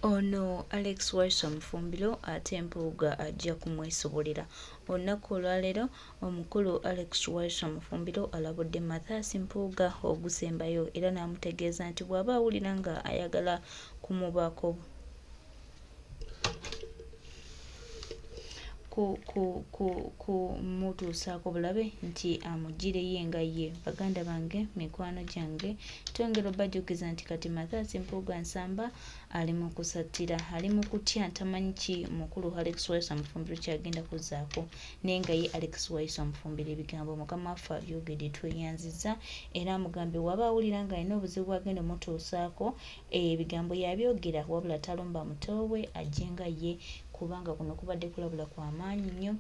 Ono Alex Waiswa Mufumbilo ate Mpuga ajja kumwesobolera. Olunaku olwaleero omukulu Alex Waiswa Mufumbilo alabudde Mpuga ogusembayo era n'amutegeeza nti bw'aba awulira nga ayagala kumubaako mutuusaako bulabe nti amugireyo nga ye. Baganda bange, mikwano gyange, twongera obajjukiza nti kati Mpuga nsamba ali mu kusattira, ali mu kutya, tamanyi ki mukulu Alex Waiswa Mufumbilo kyagenda kuzzaako naye nga ye Alex Waiswa Mufumbilo ebigambo mukama waffe abyogedde tweyanziza era amugambe waba awulira nga alina obuzibu bwagenda omutuusaako ebigambo yabyogera wabula talumba mutowe ajje nga ye kubanga kuno kubadde kulabula kwa maanyi nnyo.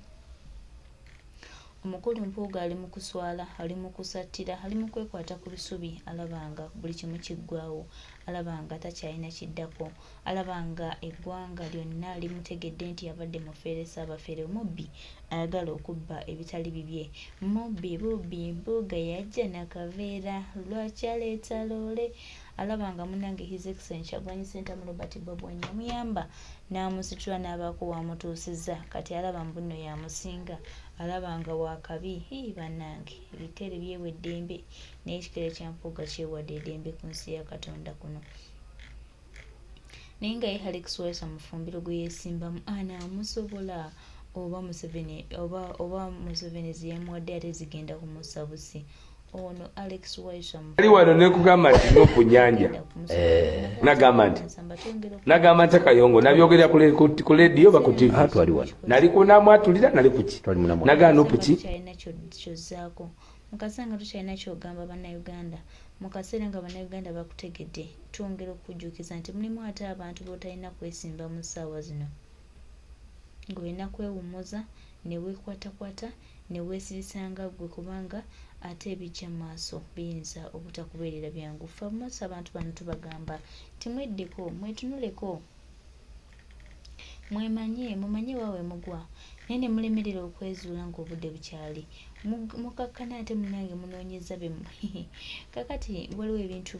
Omukulu Mpuga ali mu kuswala, ali mu kusattira, ali mu kwekwata ku bisubi, alabanga buli kimu kiggwaawo, alabanga takyalina kiddako, alabanga eggwanga lyonna limutegedde nti abadde mufeeresa abafeere mubbi ayagala okubba ebitali bibye. Mubbi bubbi Mpuga yajja nakaveera lwaki aleeta loole, alabanga munange His Excellency Kyagulanyi Ssentamu Robert Bob Nyamuyamba n'amusitula n'abaako wamutuusiza kati alaba mbuno yamusinga, alabanga wakabi bannange ebikere byewa eddembe naye ekikere kya Mpuga kyewadde eddembe ku nsi ya Katonda kuno. Naye nga ye Alex Waiswa Mufumbilo gwe yeesimbamu anaamusobola oba Museveni ziyamuwadde ate zigenda kumussa busi. Ono Alex Waiswa ali wano nekugamba nti ku nnyanja nagamba nti Kayongo nabyogera ku leediyo ba ku TV nali kunamwatulira nali kuki nagamba nopuki kyozzaako mukasanga tukyalina kyogamba bannayuganda mu kaseera nga bannayuganda bakutegedde twongera okujjukiza nti mulimu ate abantu b'otalina kwesimba mu ssaawa zino ng'olina kwewummuza ne weekwatakwata ne weesirisanga ggwe kubanga ate ebijja mu maaso biyinza obutakubeerera byangu. Ffe abamusa abantu bano tubagamba timweddeko mwetunuleko mumanye waawe mugwa naye ne mulemerera okwezuula ng'obudde bukyali mukakkana ate munange munoonyeza bemmwe kakati waliwo ebintu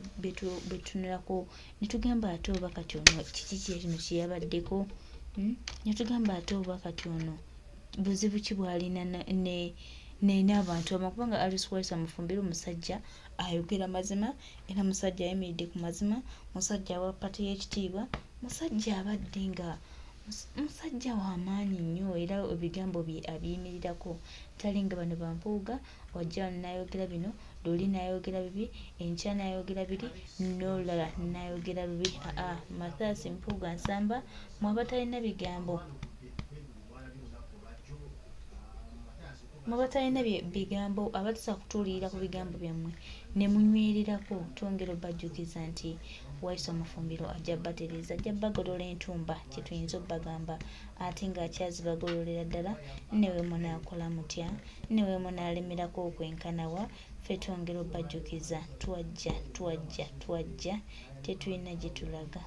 betunulako ne tugamba ate oba kati ono kiki kino kyeyabaddeko ne tugamba ate oba kati ono buzibu ki bw'alina n'abantu amakubanga Alex Waiswa Mufumbilo musajja ayogera mazima era musajja ayimiridde ku mazima, musajja wa pati y'ekitiibwa, musajja abadde nga musajja w'amaanyi nnyo era ebigambo bye abiyimirirako tali nga bano ba Mpuga wajja wano n'ayogera bino luli n'ayogera bibi enkya n'ayogera biri n'olulala n'ayogera bibi. Mpuga nsamba mwaba talina bigambo mubatalina bigambo abatasa kutuulirira ku bigambo byammwe ne munywerirako. Twongera obajjukiza nti Waiswa Mufumbilo ajja batereeza, ajja bagolola entumba kye tuyinza obbagamba ate ng'akyazibagololera ddala newe munaakola mutya newe munaalemerako okwenkanawa. Ffe twongera obajjukiza twajja tetulina gye tulaga.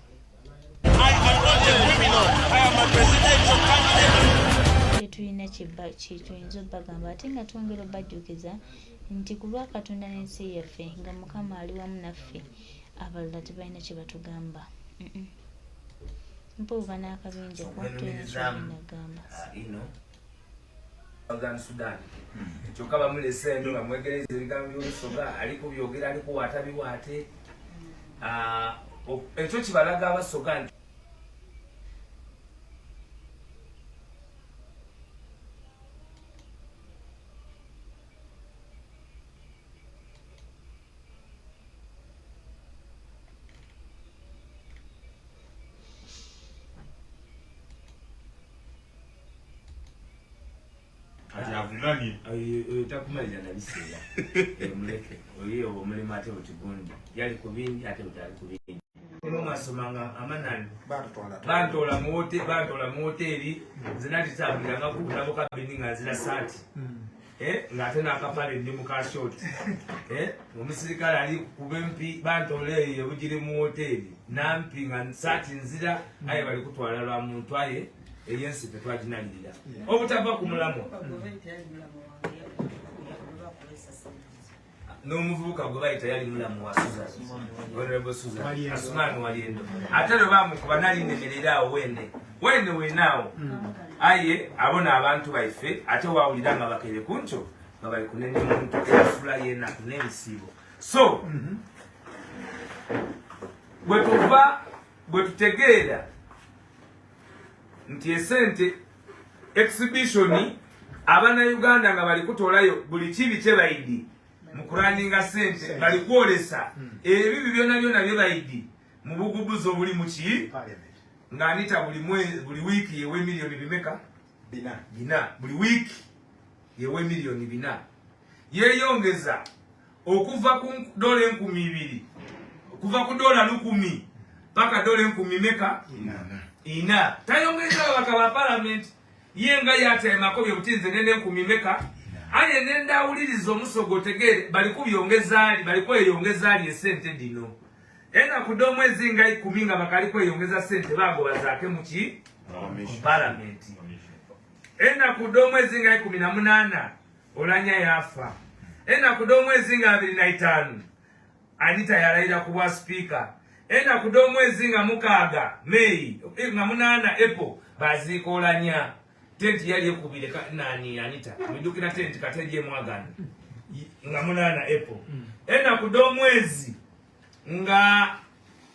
Tetulina kyetuyinza obbagamba ate nga twongera obbajjukiza nti ku lwa Katonda n'ensi yaffe nga Mukama ali wamu naffe abalala tebalina kye batugamba. Mpuga n'akabinja kwatuyinagamba kyokka bamulesa eno bamwegereza ebigambo by'olusoga aliko byogera aliko watabiwaate ekyo kibalaga abasoga nti takumalira nabiseera muleke oye omulimu ate butigundi yali ku bindi ate butali ku bindi nomasomanga amanani bantola mu woteeri nzina titambuliranga kubulabo kabini nga nzira saati ng'ate n'akapale ndi mukashoti omusirikale ali kuba empi bantola eyo ebugiri mu woteeri nampi nga saati nzira aye bali kutwala lwa muntu aye eyensi tetwaginalirira obutava ku mulamwa n'omuvubuka gwe bayita yali mulamu wa Susan Honorable Susan Asumani Waliendo ate lwe bamukuba nali nnemerera awo wende weenaawo aye abona abantu baife ate wawulira nga bakere kunco nga bali kunene muntu eyafula y'ennaku n'ebisiibo so bwe tutegeera nti esente exhibition abana Uganda nga bali kutoolayo buli kibi kye bayidi mu kuraninga sente bali kwolesa ebibi byonna bye bayidi mu bugubuzo buli mu ki nga Anita buli wiki yewe milioni bimeka bina buli wiki yewe milioni bina yeyongeza okuva ku dola 2,000 kuva ku dola 10,000 paka dola 10,000 meka ina tayongeza bakaba parliament yenga yate makobi butinze nende 10,000 meka aye nenda awuliriza omusogo tegere bali kweyongeza ali esente dino ena kudo mwezi nga 10 nga bakali kweyongeza sente bago bazake muki parliament ena kudo mwezi nga 18 olanya yafa ena kudo mwezi nga 25 Anita yalaira kuwa speaker ena kudo mwezi nga 6 Mei nga 8 April bazikolanya tenti yali ekubire nani Anita midukira tenti kateje mwagana nga 8 April ena kudo mwezi nga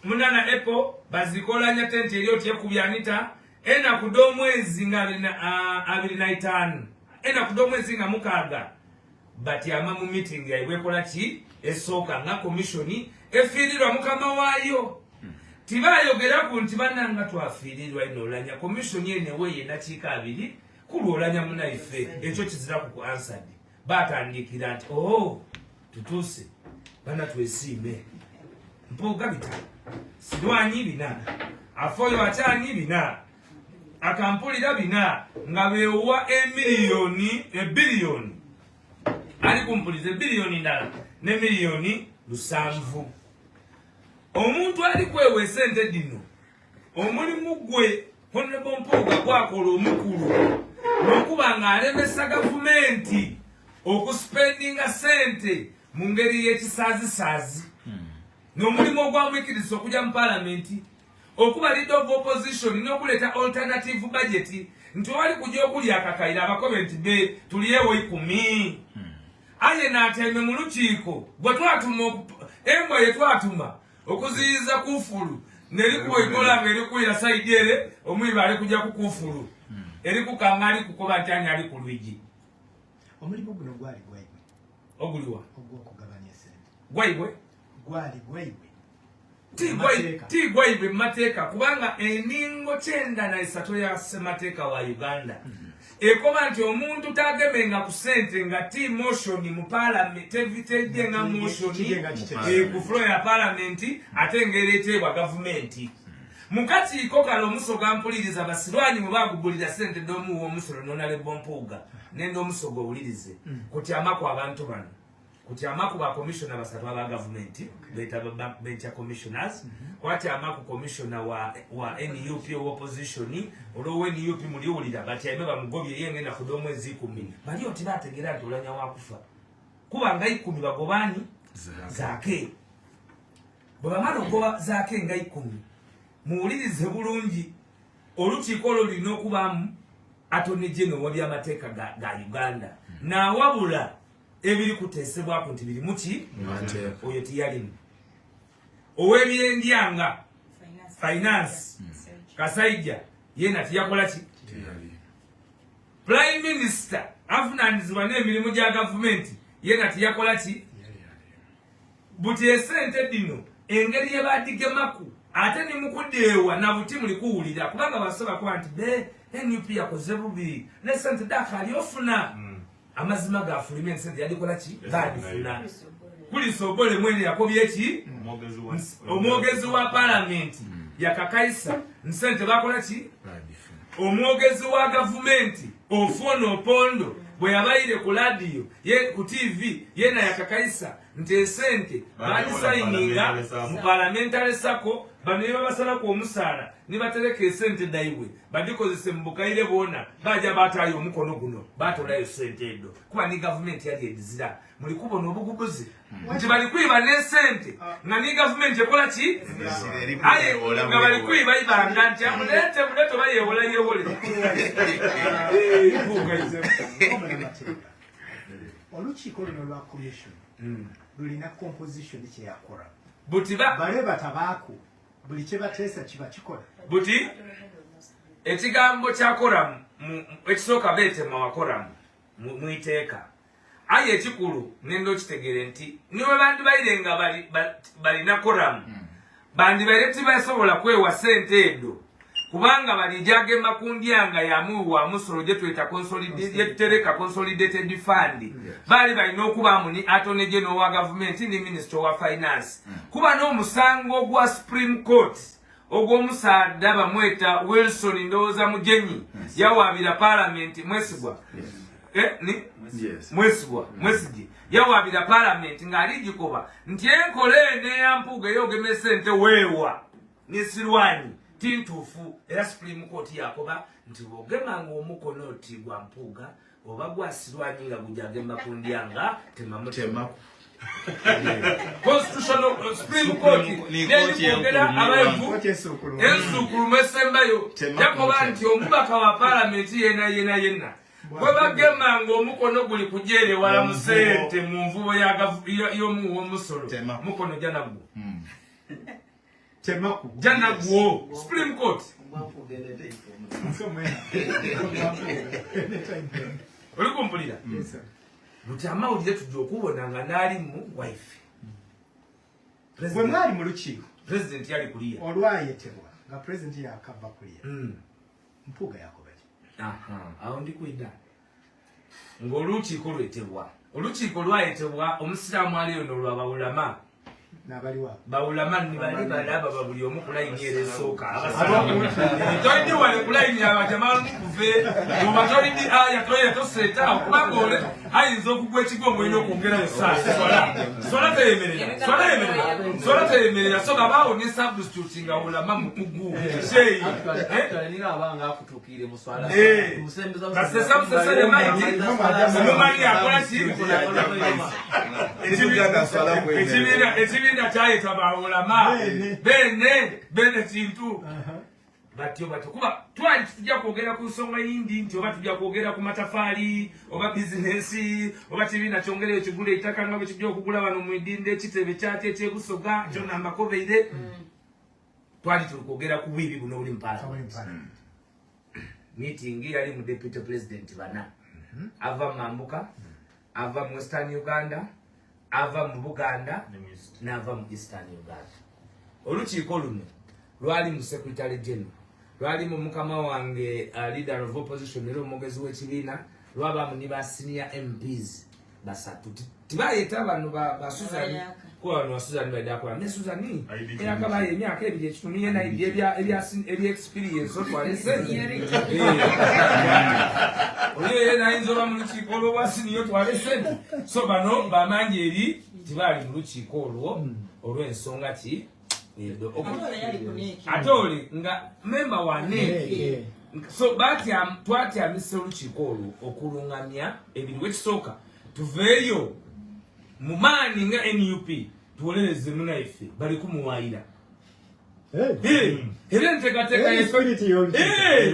8 April bazikolanya tenti yali ekubya Anita ena kudo mwezi nga 25 ena kudo mwezi nga 6 bati amamu meeting yaibwekola ki esoka nga commissioni efirirwa mukama wayo tibayogera ku nti bananga twafirirwa ino olanya commission yene weye nakika 2 kulolanya munaife ekyo kizira ku answered batandikira nti tutuse bana twesime Mpuga bita sidwanyi bina afoyo atani bina akampulira bina nga bewa billion ali kumpulize billion ndala ne milioni 7 omuntu ali kwewe sente dino omulimu gwe Honorable Mpuga gwakola omukulu nokuba nga alemesa gavumenti okuspendinga sente mu ngeri y'ekisazisazi n'omulimu ogwamwikiriza okujja mu palamenti okuba leader of opposition n'okuleta alternative budget nti wali kujja okulya akakaira abakobe nti be tuliyewo 10 aye n'ateme mu lukiiko bwe twatuma embwa ye twatuma okuziyiza kufulu nelikuwa ikola nga erikuira saidi ere omwiba ali kujja kukufulu erikukanga ali kukoba ntyanya ali ku lwigi omulimu guno gwali gwaibwe oguliwa ogw'okugabanya sente gwaibwe gwali gwaibwe ti gwaibwe mateeka kubanga eningo 93 ya semateeka wa Uganda ekoba nti omuntu tagemenga ku sente nga ti motion mu parliament tevitedde nga motion ku floor ya parliament ate ngeretebwa gavumenti mukakiiko kale omusoga mpuliriza basirwanyi mwe bagugulira sente n'omuwa omusolo Honorable Mpuga nende omusoga owulirize kutyamaku abantu bano kutyamaku ba commissioner basatu aba gavumenti beta bench commissioners kwatyamaku commissioner wa NUP opposition olwo NUP muliwulira batyame bamugobye yengenda kudo mwezi 10 bali oti bategera nti olanya wakufa kuba nga 10 bagobani zake bwamala ogoba zake nga 10 muwulirize bulungi olukiiko lulina okubamu atone general w'amateeka ga Uganda nawabula ebiri kutesebwako nti biri muki oyo tiyalimu ow'ebyendyanga finance Kasaija yena tiyakola ki prime minister avunaanyizibwa n'emirimu gya gavumenti yena tiyakola ki buti esente dino engeri yebadigemaku ate nimukudeewa na buti muli kuwulira kubanga basaba kuba nti NUP yakoze bubi ne sente dakali ofuna amazima ga fuliment sente yadikola ki badifuna kuli sobole mwene yakobye ki omwogezi wa parliament yakakaisa nsente bakola ki omwogezi wa gavumenti ofuna opondo bwe yabayire ku radio ye ku TV yena yakakaisa nti esente badisayininga mu parliamentary sako bano yebabasala ku omusaala nibatereka esente daiwe badikozese mubukaire bona baja bataayo omukono guno batolayo sente edo kuba ni gavumenti yali edizira muli kubona obugubuzi nti bali kwiba n'esente nga ni gavumenti ekola ki aye nga bali kwiba ibanga nti amulete muleto bayewola yewole olukiiko luno lwa commission lulina composition kyeyakora buti bale batabaako buli kye bateesa kiba kikola buti ekigambo kyakora ekisooka beetema wakora mwiteeka aye ekikulu nendo kitegere nti niwe bantu baire nga balina koramu bandi baire tibasobola kwewa sente edo kubanga balijage makundyanga yamuwa musoro je tweta consolidated fund bali balina okubamu ni attorney general wa government ni minister wa finance kuba n'omusango gwa supreme court ogw'omusaada bamweta Wilson Ndowooza Mujenyi yawabira parliament mwesigwa mwesigi yawabira parliament ng'aligikoba nti enkola eno eya Mpuga eyogema sente weewa nisirwanyi tintuufu era supreme court yakoba nti bwogemanga omukono oti gwa Mpuga oba gwasirwanyi nga gujagema kundyanga temamutema Constitutional Supreme Court nekwogera abayivu ensukulumu esembayo yakoba nti omubaka wa parliament yenna bwe bagemanga omukono guli kujere wala musente mu nvubo y'omusolo mukono janagwo janagwo Supreme Court olikumpulira buti amawulire tujja okubona nga naali mu wife bwe mwali mu lukiiko president yali kuliya olwayetebwa nga president yakava kuliya Mpuga yakoba ki awo ndikwida ng'olukiiko lwetebwa olukiiko lwayetebwa omusiraamu aliyo nolwabawulama n'abaliwa bawulama nibali balaba babuli omu kulayini era esooka tolidi wale kulayini abajama mukuve oba tolidi aya toye toseeta okubanga ole ayinza okugwa ekigo omulina okwongerayo sola teyemerera so gabaawo ne substitute nga wulama mukugu sheyi basesa musesere maiti omumani akola ki ekibiina kyayeta bawulama bene kintu batyo kuba twali tujja kwogera ku nsonga yindi nti oba tujja kwogera ku matafaali oba bizinesi oba kibiina kyongereyo kigula ettaka nga bwe kijja okugula wano mu idinde ekitebe kyate ekyebusoga kyona amakobeire twali tuli kwogera ku bwibi buno buli mpalamenti meeting yali mu deputy president bana ava Mambuka ava mu Western Uganda ava mu Buganda n'ava mu Eastern Uganda olukiiko luno lwali mu secretary general lwali mu mukama wange leader of opposition era omwogezi w'ekibiina lwabamu ne ba senior MPs basatu tibayeta bano ba Susan kuba bano Susan baidakora ne Susan eyakabaye emyaka ebiri ekitumi yena ebya experience otwalese oyo yena ayinza oba mu lukiiko olw'obwa senior twalese so bano bamanyi eri tibali mu lukiiko olwo olw'ensonga ki atoli nga member wa NEC so twatyamise olukiiko olwo okulungamya ebintu ekisooka tuveeyo mu maani nga NUP tuwolereze munaife bali kumuwaayira era enteekateeka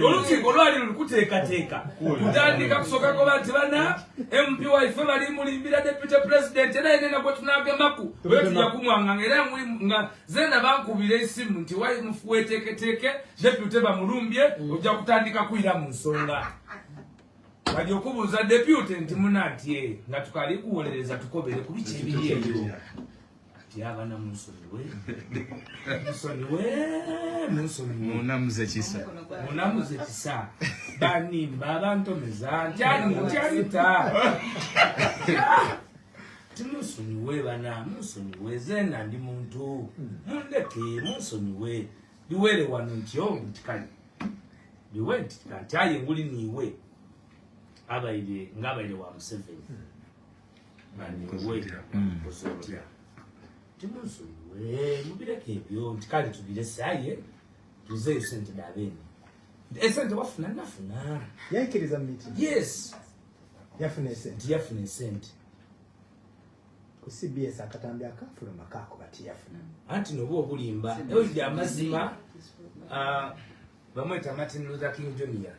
olukiiko lwali lulikuteekateeka kutandika kusookako banti bana MP waife bali mulimbira deputy president era yenena gwe tunagemaku bwe tujja kumwanga era nga zena bankubira esimu nti weteeketeeke deputy bamulumbye ojja kutandika kuyira mu nsonga bajja okubuuza deputy nti munatye nga tukali kuwolereza tukobere ku biki ebiri ebyo tiabana munsoniwe munamuze kisa banimba abantomeza ntyalita timunsoniwe bana munsoniwe zena ndi muntu mundeke munsoniwe liwere wano ntyo ntikali liwe nti aye nguli niwe ngabaire wa Museveni baniwe osotya timusonyiwe mubireke ebyo ntikale tubire saye tuzeeyo sente dabeni esente wafuna nafuna yaikiriza meeting yes yafuna sente ku CBS akatambi akafuluma kako kati yafuna anti nobo obulimba eyo amazima bamweta Martin Luther King Jr.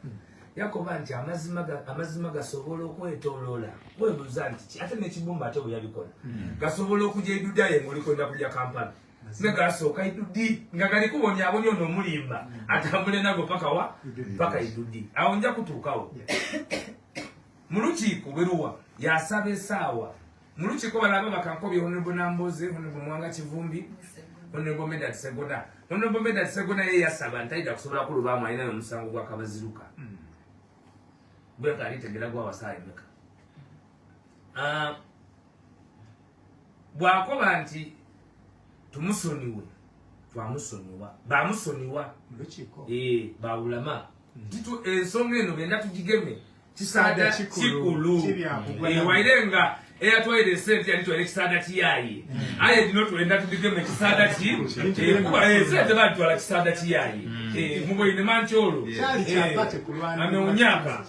yakoba nti amazima gasobola okwetolola webuuza nti ate n'ekibumba ate bwe yabikola gasobola okujja idudaye ng'olikwenda kulya Kampala ne gasooka idudi nga galikuboonyaabonya ono omulimba atambule nago paka idudi awo nja kutuukawo mu lukiiko lweruwa yasaba essaawa mu lukiiko balaba bakankobye Honorable Namboze Honorable Mwanga Kivumbi Honorable Medard Segona Honorable Medard Segona ye yasaba ntaida kusobola kulubaamu alina n'omusango gwa Kabaziruka bweka alitegera gwa wasaayi meka bwakoba nti tumusoniwe twamusoniwa bamusoniwa lukiiko bawulama titu ensonga eno benda tugigeme kisaada kikulu wairenga eyatwaire sente yalitwale kisaada kiyaye aye dino twenda tugigeme kisaada kuba sente batwala kisaada kiyaye muboine mancholo ameonyaka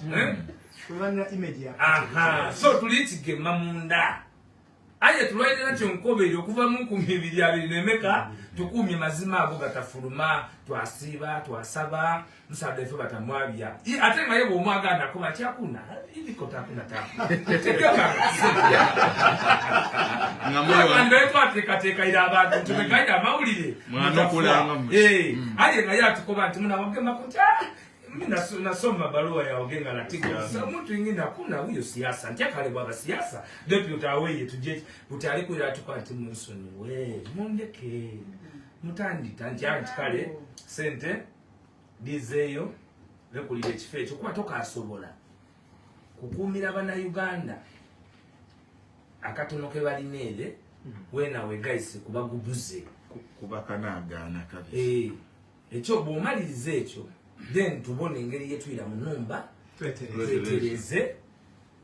kulwana image ya so tulitigema munda aye tulwaire nakyo nkobere okuva mu 2022 nemeka tukumye mazima ago gatafuluma twasiba twasaba musada efe batamwabya ate nga yebo omwaganda kuba kyakuna iliko takuna tekeka ngamwe twateka ira abantu tumekaida mawulire mwana kulanga aye nga yatukoba nti muna wagema kuti mina nasoma barua ya ogenga na tiga so mtu ingine hakuna huyo siasa ntiakale baba siasa ndio utaweye tuje utali kuira tukati munsoni we mundeke mutandi tanjani kale sente dizeyo lekulire kifecho kwa toka asobola kukumira bana Uganda akatonoke balinele wena we guys kubagubuze kubakanagana kabisa ekyo bomalirize ekyo then tubone engeri yetwira mu numba twetereze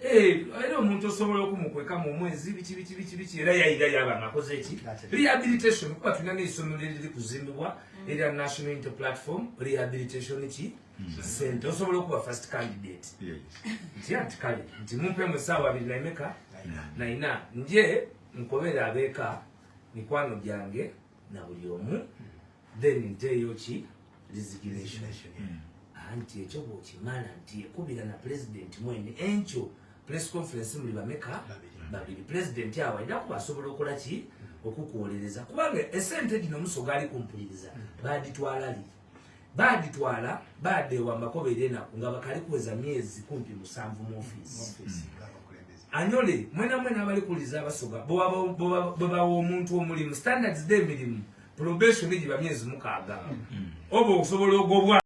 era omuntu osobola okumukweka mu mwezi biki era yayira yaba nakoze eki rehabilitation kuba tulina n'essomero eriri kuzimbibwa era national inter platform rehabilitation ki center osobola okuba first candidate nti antikale nti mumpe musaawa 2 naimeka naina nje nkobera abeeka mikwano gyange na buli omu then nteyo ki resignation anti ekyo bw'okimala nti ekubira na president mwene enkyo press conference muli bameka babiri president awo era kuba asobola okukola ki okukuwolereza kubanga esente dino musoga ali kumpuliriza baditwala badewa makobere enaku nga bakali kuweza myezi kumpi 7 mu office anyole mwena abali kuliza abasoga baba omuntu omulimu standards de mirimu probation giba myezi 6 obo okusobola ogobwa